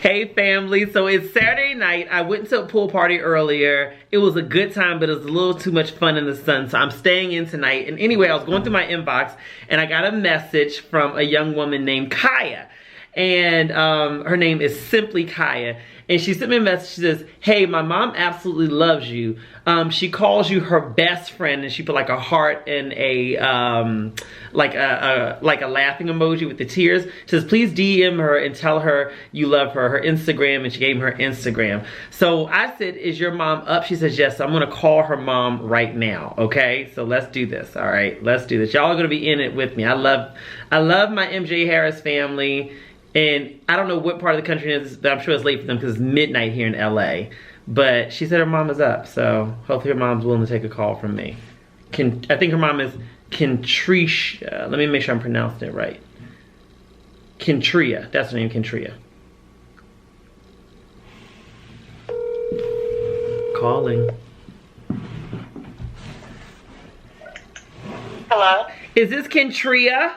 Hey family, so it's Saturday night. I went to a pool party earlier. It was a good time, but it was a little too much fun in the sun, so I'm staying in tonight. And anyway, I was going through my inbox and I got a message from a young woman named Kaya. And her name is simply Kaya. And she sent me a message. She says, hey, my mom absolutely loves you. She calls you her best friend, and she put like a heart and a like a laughing emoji with the tears. She says, please DM her and tell her you love her. Her Instagram, and she gave me her Instagram. So I said, is your mom up? She says, yes. So I'm gonna call her mom right now. Okay, so let's do this. All right, let's do this. Y'all are gonna be in it with me. I love my MJ Harris family. And I don't know what part of the country it is, but I'm sure it's late for them because it's midnight here in LA. But she said her mom is up, so hopefully her mom's willing to take a call from me. I think her mom is Kentrisha. Let me make sure I'm pronouncing it right. Kentria. That's her name, Kentria. Calling. Hello? Is this Kentria?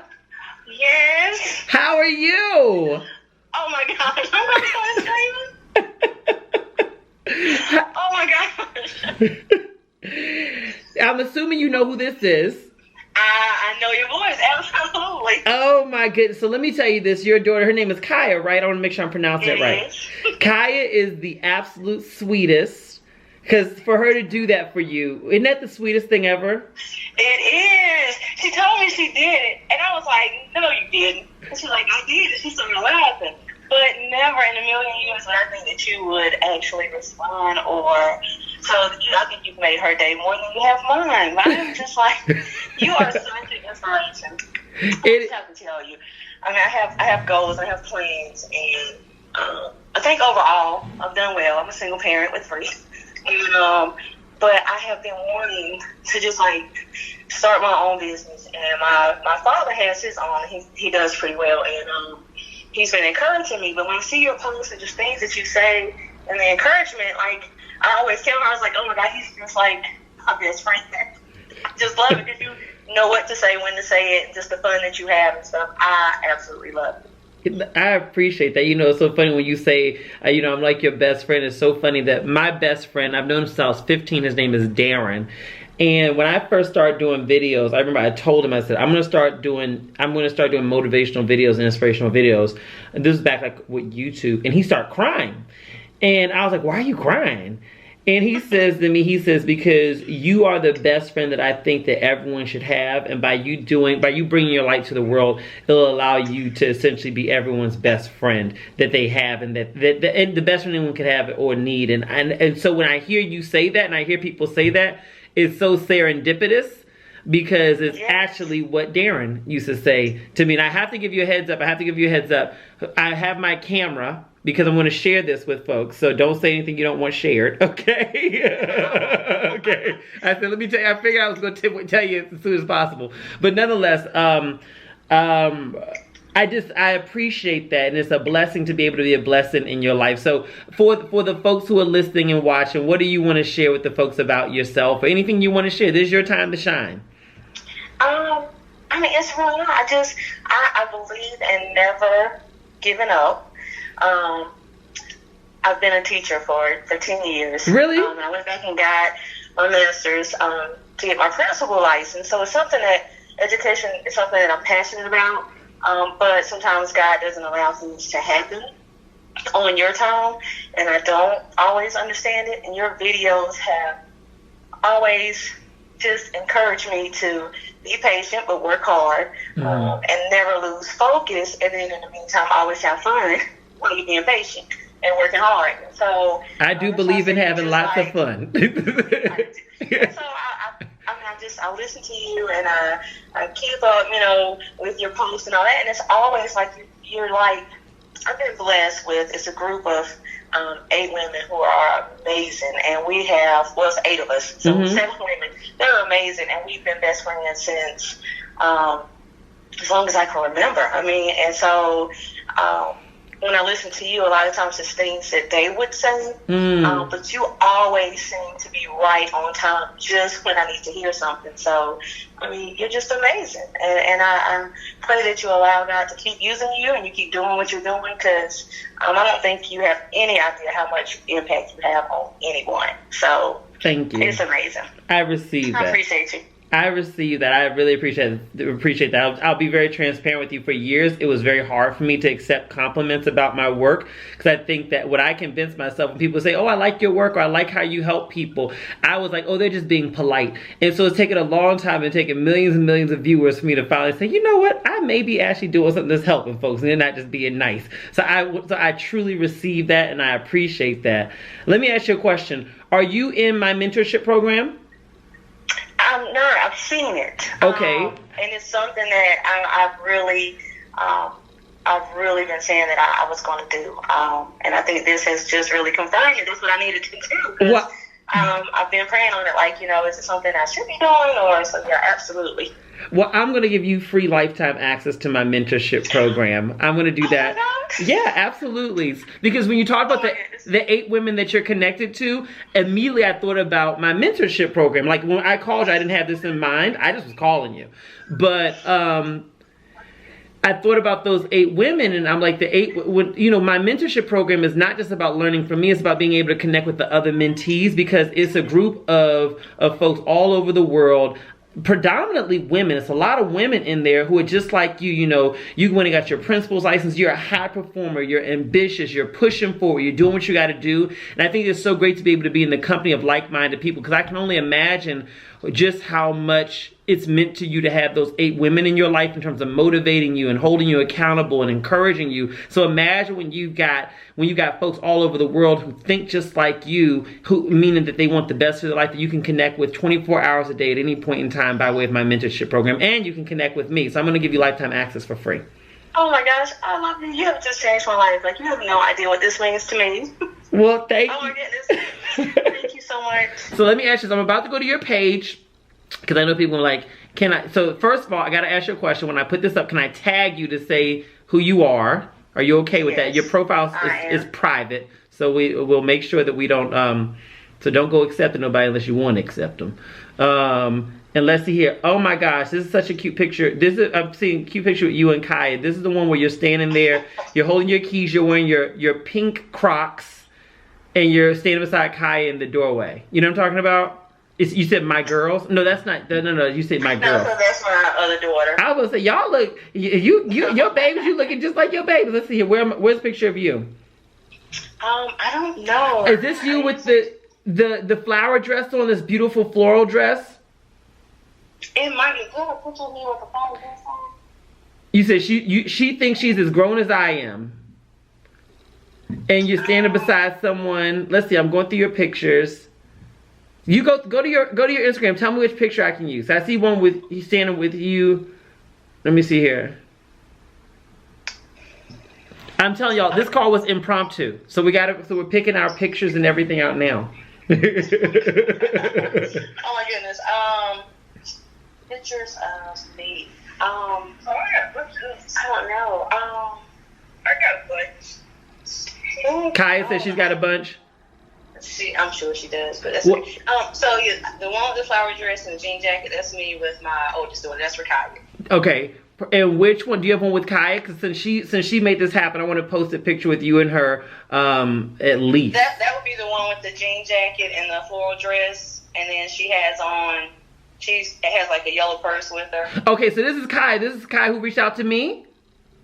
Yes. How are you? Oh my gosh. I'm not screaming. Oh my gosh. I'm assuming you know who this is. I know your voice, absolutely. Oh my goodness. So let me tell you this. Your daughter, her name is Kaya, right? I want to make sure I'm pronouncing it right. Kaya is the absolute sweetest. Because for her to do that for you, isn't that the sweetest thing ever? It is. She told me she did it. And I was like, no, you didn't. And she's like, I did. And she started laughing. But never in a million years would I think that you would actually respond or... So I think you've made her day more than you have mine. I'm just like, you are such an inspiration. I just have to tell you. I mean, I have goals, I have plans, and I think overall I've done well. I'm a single parent with 3. And, but I have been wanting to just like start my own business. And my father has his own. He does pretty well, and he's been encouraging me. But when I see your posts and just things that you say and the encouragement, like I always tell her, I was like, oh my God, he's just like my best friend. I just love it because you know what to say, when to say it, just the fun that you have and stuff. I absolutely love it. I appreciate that. You know, it's so funny when you say, you know, I'm like your best friend. It's so funny that my best friend, I've known him since I was 15. His name is Darren. And when I first started doing videos, I remember I told him, I said, I'm going to start doing motivational videos and inspirational videos. And this is back like with YouTube. And he started crying. And I was like, why are you crying? And he says to me, he says, because you are the best friend that I think that everyone should have. And by you bringing your light to the world, it'll allow you to essentially be everyone's best friend that they have, and and the best friend anyone could have or need. And so when I hear you say that, and I hear people say that, it's so serendipitous. Because it's actually what Darren used to say to me. And I have to give you a heads up. I have my camera because I'm going to share this with folks. So don't say anything you don't want shared. Okay? Okay. I said, let me tell you. I figured I was going to tell you as soon as possible. But nonetheless, I appreciate that. And it's a blessing to be able to be a blessing in your life. So for the folks who are listening and watching, what do you want to share with the folks about yourself? Or anything you want to share? This is your time to shine. I mean, it's really not. I believe in never giving up. I've been a teacher for 10 years. Really? I went back and got my master's to get my principal license. So it's something that education is something that I'm passionate about. But sometimes God doesn't allow things to happen on your time, and I don't always understand it. And your videos have always just encouraged me to be patient but work hard, and never lose focus. And then in the meantime, always have fun while you're being patient and working hard. So I do believe in having lots of fun. So I listen to you, and I keep up, you know, with your posts and all that. And it's always like you're like, I've been blessed with, it's a group of 8 women who are amazing, and we have, well, it's 8 of us, so 7 women. They're amazing, and we've been best friends since as long as I can remember. I mean, and so when I listen to you, a lot of times it's things that they would say, but you always seem to be right on time just when I need to hear something. So, I mean, you're just amazing. And I pray that you allow God to keep using you and you keep doing what you're doing, because I don't think you have any idea how much impact you have on anyone. So, thank you. It's amazing. I receive that. I appreciate you. I receive that. I really appreciate that. I'll be very transparent with you. For years, it was very hard for me to accept compliments about my work, because I think that when I convince myself, when people say, oh, I like your work, or I like how you help people, I was like, oh, they're just being polite. And so it's taken a long time and taken millions and millions of viewers for me to finally say, you know what, I may be actually doing something that's helping folks, and they're not just being nice. So I truly receive that, and I appreciate that. Let me ask you a question. Are you in my mentorship program? I'm not. I've seen it. Okay. And it's something that I've really been saying that I was going to do. And I think this has just really confirmed it. That's what I needed to do. What? I've been praying on it, like, is it something I should be doing, or so? Yeah, absolutely. Well, I'm going to give you free lifetime access to my mentorship program. I'm going to do that. Yeah, absolutely. Because when you talk about the 8 women that you're connected to, immediately I thought about my mentorship program. Like when I called you, I didn't have this in mind. I just was calling you. But I thought about those 8 women, and I'm like, my mentorship program is not just about learning from me. It's about being able to connect with the other mentees, because it's a group of folks all over the world. Predominantly women. It's a lot of women in there who are just like you. You went and got your principal's license. You're a high performer. You're ambitious. You're pushing forward. You're doing what you got to do. And I think it's so great to be able to be in the company of like-minded people, because I can only imagine just how much it's meant to you to have those 8 women in your life in terms of motivating you and holding you accountable and encouraging you. So imagine when you've got folks all over the world who think just like you, meaning that they want the best for their life, that you can connect with 24 hours a day at any point in time by way of my mentorship program. And you can connect with me. So I'm going to give you lifetime access for free. Oh my gosh, I love you. You have just changed my life. Like, you have no idea what this means to me. Well, thank you. Oh my goodness. Thank you so much. So let me ask you, so I'm about to go to your page, because I know people are like, so first of all, I got to ask you a question. When I put this up, can I tag you to say who you are? Are you okay with that? Your profile is private, so we'll make sure that we don't, so don't go accepting nobody unless you want to accept them. And let's see here. Oh my gosh, this is such a cute picture. I'm seeing a cute picture with you and Kaya. This is the one where you're standing there, you're holding your keys, you're wearing your pink Crocs, and you're standing beside Kaya in the doorway. You know what I'm talking about? You said my girls? No, that's not. No. You said my girls. No, so that's my other daughter. I was gonna say, y'all look. Your babies. You looking just like your babies. Let's see here. Where's the picture of you? I don't know. Is this you with the flower dress on? This beautiful floral dress? It might be good. Picture of me with the flower dress on. You said she thinks she's as grown as I am. And you're standing beside someone. Let's see. I'm going through your pictures. You go to your Instagram. Tell me which picture I can use. I see one with you standing with you. Let me see here. I'm telling y'all, this call was impromptu. So we're picking our pictures and everything out now. Oh my goodness. Pictures of me. I don't know. I got a bunch. Kaya says she's got a bunch. I'm sure she does, but that's well, me. So yeah, the one with the flower dress and the jean jacket, that's me with my oldest daughter. That's for Kaya. Okay. And which one? Do you have one with Kaya? Because since she made this happen, I want to post a picture with you and her at least. That would be the one with the jean jacket and the floral dress, and then she has like a yellow purse with her. Okay, so this is Kaya. This is Kaya who reached out to me?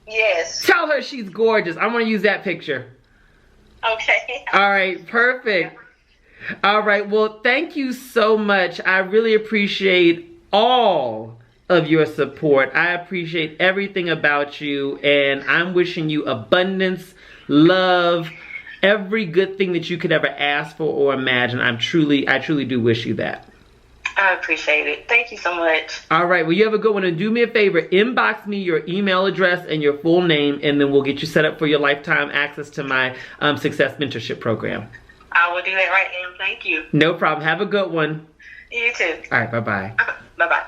Yes. Tell her she's gorgeous. I want to use that picture. Okay. All right, perfect. All right, well, thank you so much. I really appreciate all of your support. I appreciate everything about you, and I'm wishing you abundance, love, every good thing that you could ever ask for or imagine. I truly do wish you that. I appreciate it. Thank you so much. All right. Well, you have a good one. And do me a favor. Inbox me your email address and your full name, and then we'll get you set up for your lifetime access to my Success Mentorship Program. I will do that right now. Thank you. No problem. Have a good one. You too. All right. Bye-bye. Bye-bye.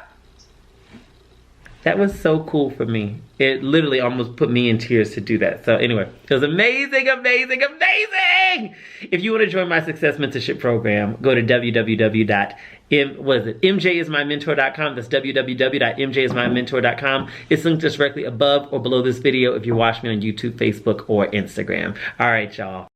That was so cool for me. It literally almost put me in tears to do that. So anyway, it was amazing, amazing, amazing. If you want to join my Success Mentorship Program, go to www.mjismymentor.com. That's www.mjismymentor.com. It's linked just directly above or below this video if you watch me on YouTube, Facebook, or Instagram. All right, y'all.